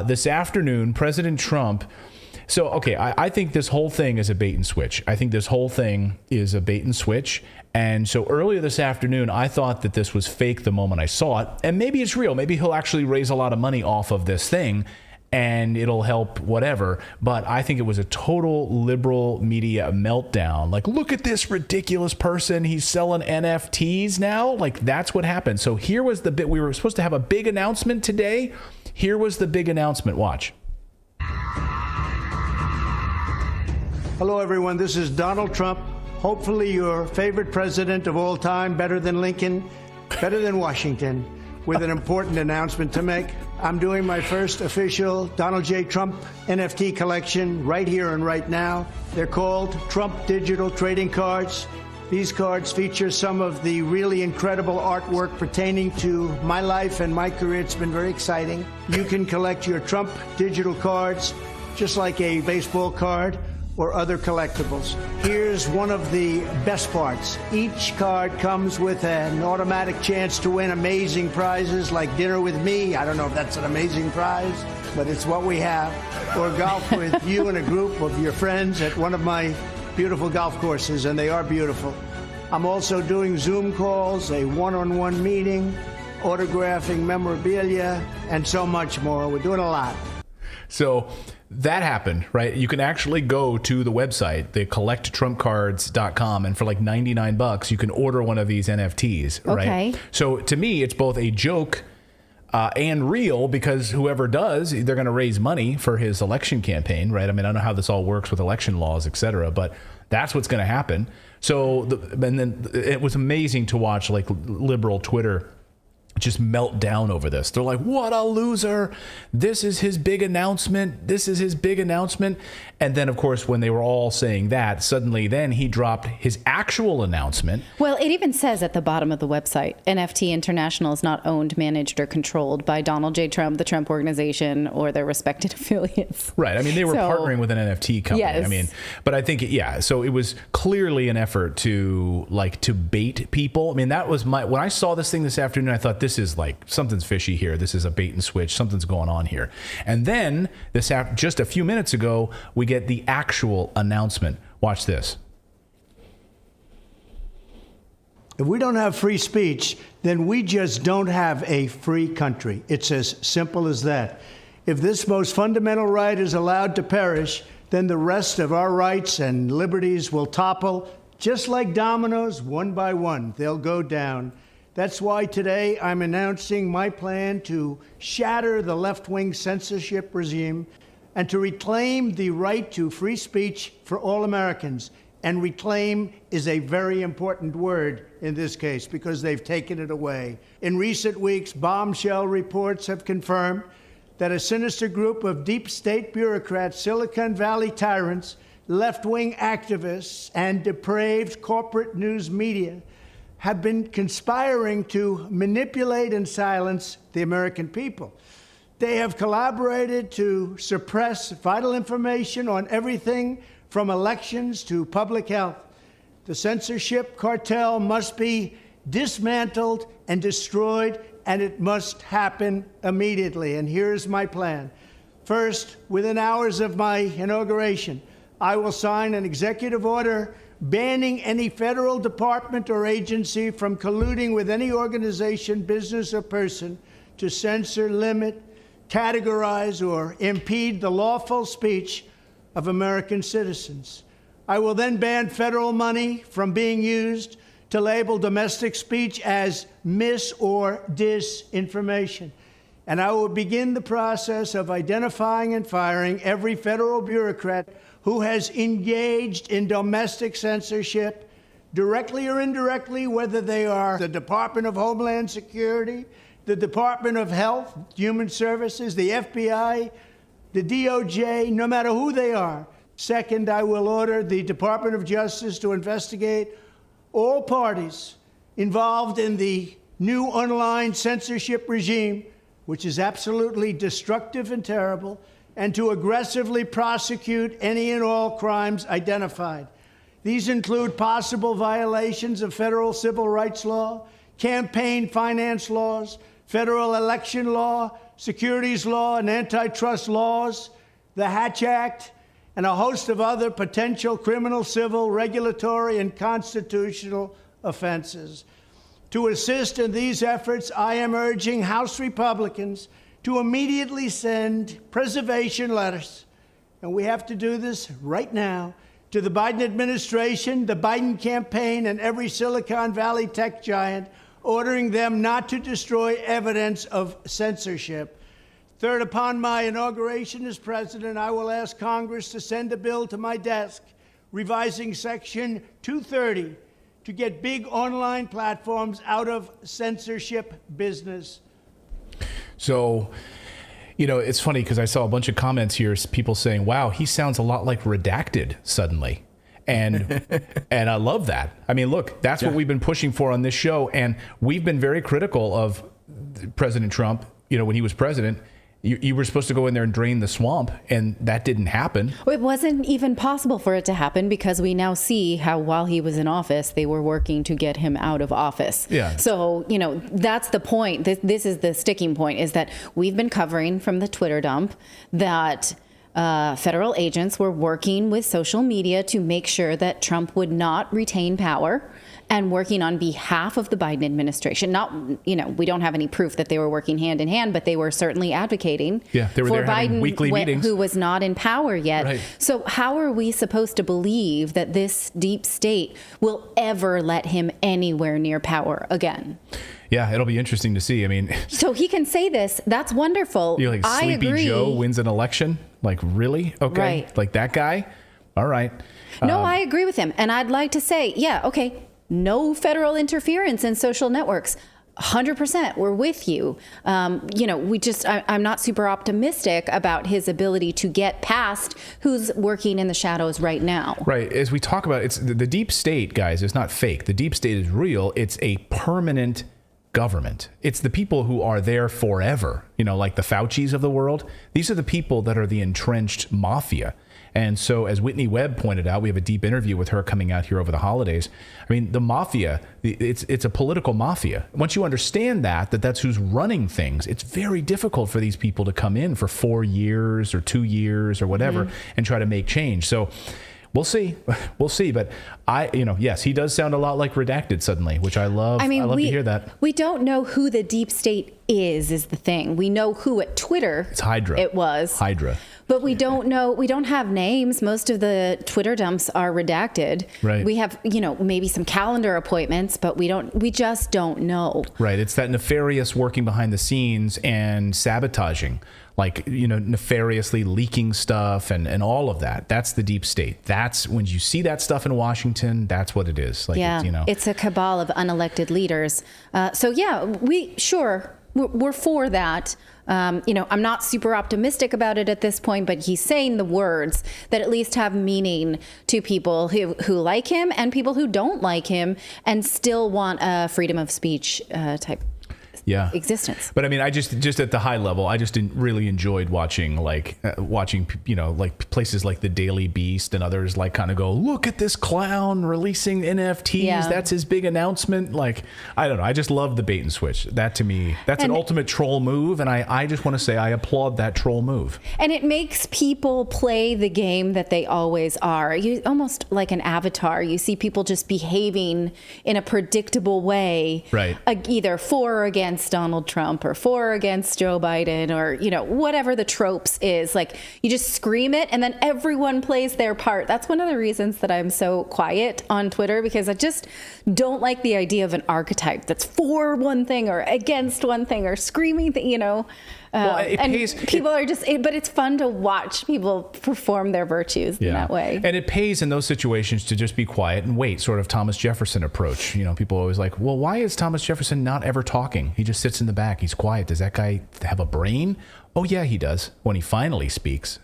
This afternoon, President Trump. So, okay, I think this whole thing is a bait and switch. I think this whole thing is a bait and switch. And so earlier this afternoon, I thought that this was fake the moment I saw it. And maybe it's real. Maybe he'll actually raise a lot of money off of this thing and it'll help whatever. But I think it was a total liberal media meltdown. Like, look at this ridiculous person. He's selling NFTs now. Like, that's what happened. So here was the bit. We were supposed to have a big announcement today. Here was the big announcement. Watch. Hello, everyone. This is Donald Trump. Hopefully your favorite president of all time, better than Lincoln, better than Washington, with an important announcement to make. I'm doing my first official Donald J. Trump NFT collection right here and right now. They're called Trump Digital Trading Cards. These cards feature some of the really incredible artwork pertaining to my life and my career. It's been very exciting. You can collect your Trump digital cards just like a baseball card or other collectibles. Here's one of the best parts. Each card comes with an automatic chance to win amazing prizes like dinner with me. I don't know if that's an amazing prize, but it's what we have. Or golf with you and a group of your friends at one of my beautiful golf courses, and they are beautiful. I'm also doing Zoom calls, a one-on-one meeting, autographing memorabilia, and so much more. We're doing a lot. So that happened, right? You can actually go to the website, the collecttrumpcards.com, and for like $99, you can order one of these NFTs, right? Okay. So to me, it's both a joke and real, because whoever does, they're going to raise money for his election campaign, right? I mean, I don't know how this all works with election laws, et cetera, but that's what's going to happen. So, and then it was amazing to watch like liberal Twitter just melt down over this. They're like, what a loser. This is his big announcement. This is his big announcement. And then, of course, when they were all saying that, suddenly then he dropped his actual announcement. Well, it even says at the bottom of the website, NFT International is not owned, managed, or controlled by Donald J. Trump, the Trump Organization, or their respected affiliates. Right. I mean, they were partnering with an NFT company. Yes. I mean, but I think, yeah, so it was clearly an effort to bait people. I mean, that was when I saw this thing this afternoon, I thought, this is like, something's fishy here. This is a bait and switch. Something's going on here. And then just a few minutes ago, we get the actual announcement. Watch this. If we don't have free speech, then we just don't have a free country. It's as simple as that. If this most fundamental right is allowed to perish, then the rest of our rights and liberties will topple, just like dominoes, one by one. They'll go down. That's why today I'm announcing my plan to shatter the left-wing censorship regime and to reclaim the right to free speech for all Americans. And reclaim is a very important word in this case because they've taken it away. In recent weeks, bombshell reports have confirmed that a sinister group of deep state bureaucrats, Silicon Valley tyrants, left-wing activists, and depraved corporate news media have been conspiring to manipulate and silence the American people. They have collaborated to suppress vital information on everything from elections to public health. The censorship cartel must be dismantled and destroyed, and it must happen immediately. And here's my plan. First, within hours of my inauguration, I will sign an executive order banning any federal department or agency from colluding with any organization, business, or person to censor, limit, categorize, or impede the lawful speech of American citizens. I will then ban federal money from being used to label domestic speech as mis- or disinformation. And I will begin the process of identifying and firing every federal bureaucrat who has engaged in domestic censorship, directly or indirectly, whether they are the Department of Homeland Security, the Department of Health, Human Services, the FBI, the DOJ, no matter who they are. Second, I will order the Department of Justice to investigate all parties involved in the new online censorship regime, which is absolutely destructive and terrible, and to aggressively prosecute any and all crimes identified. These include possible violations of federal civil rights law, campaign finance laws, federal election law, securities law, and antitrust laws, the Hatch Act, and a host of other potential criminal, civil, regulatory, and constitutional offenses. To assist in these efforts, I am urging House Republicans to immediately send preservation letters, and we have to do this right now, to the Biden administration, the Biden campaign, and every Silicon Valley tech giant, ordering them not to destroy evidence of censorship. Third, upon my inauguration as president, I will ask Congress to send a bill to my desk revising Section 230 to get big online platforms out of censorship business. So, you know, it's funny because I saw a bunch of comments here, people saying, wow, he sounds a lot like Redacted suddenly. And and I love that. I mean, look, that's what we've been pushing for on this show. And we've been very critical of President Trump. You know, when he was president, you were supposed to go in there and drain the swamp, and that didn't happen. It wasn't even possible for it to happen because we now see how while he was in office, they were working to get him out of office. Yeah. So, you know, that's the point. This is the sticking point, is that we've been covering from the Twitter dump that federal agents were working with social media to make sure that Trump would not retain power, and working on behalf of the Biden administration. Not, you know, we don't have any proof that they were working hand in hand, but they were certainly advocating they were for there having Biden, weekly meetings, who was not in power yet. Right. So how are we supposed to believe that this deep state will ever let him anywhere near power again? Yeah, it'll be interesting to see. I mean, so he can say this. That's wonderful. You're like, I Sleepy agree. Joe wins an election? Like, really? Okay. Right. Like that guy? All right. No, I agree with him. And I'd like to say, yeah, okay, no federal interference in social networks. 100%, we're with you. You know, I'm not super optimistic about his ability to get past who's working in the shadows right now. Right. As we talk about, it's the deep state, guys, it's not fake. The deep state is real. It's a permanent government. It's the people who are there forever, you know, like the Faucis of the world. These are the people that are the entrenched mafia. And so, as Whitney Webb pointed out, we have a deep interview with her coming out here over the holidays. I mean, the mafia, it's a political mafia. Once you understand that's who's running things, it's very difficult for these people to come in for 4 years or 2 years or whatever and try to make change. So we'll see. We'll see. But yes, he does sound a lot like Redacted suddenly, which I love. I love to hear that. We don't know who the deep state is the thing. We know who at Twitter. It's Hydra. It was. Hydra. But we don't know. We don't have names. Most of the Twitter dumps are redacted. Right. We have, maybe some calendar appointments, but we just don't know. Right. It's that nefarious working behind the scenes and sabotaging, like, nefariously leaking stuff and all of that. That's the deep state. That's when you see that stuff in Washington, that's what it is. Like, it's a cabal of unelected leaders. We're for that. I'm not super optimistic about it at this point, but he's saying the words that at least have meaning to people who like him and people who don't like him and still want a freedom of speech type existence. But I mean, I just at the high level, I just really enjoyed watching places like the Daily Beast and others kind of go, look at this clown releasing NFTs. Yeah. That's his big announcement. Like, I don't know. I just love the bait and switch. That to me, that's an ultimate troll move. And I just want to say I applaud that troll move. And it makes people play the game that they always are. You almost like an avatar. You see people just behaving in a predictable way. Right. Either for or against Donald Trump or for or against Joe Biden or, whatever the tropes is. Like, you just scream it and then everyone plays their part. That's one of the reasons that I'm so quiet on Twitter, because I just don't like the idea of an archetype that's for one thing or against one thing or screaming, but it's fun to watch people perform their virtues in that way. And it pays in those situations to just be quiet and wait, sort of Thomas Jefferson approach. People are always like, well, why is Thomas Jefferson not ever talking? He just sits in the back. He's quiet. Does that guy have a brain? Oh, yeah, he does when he finally speaks.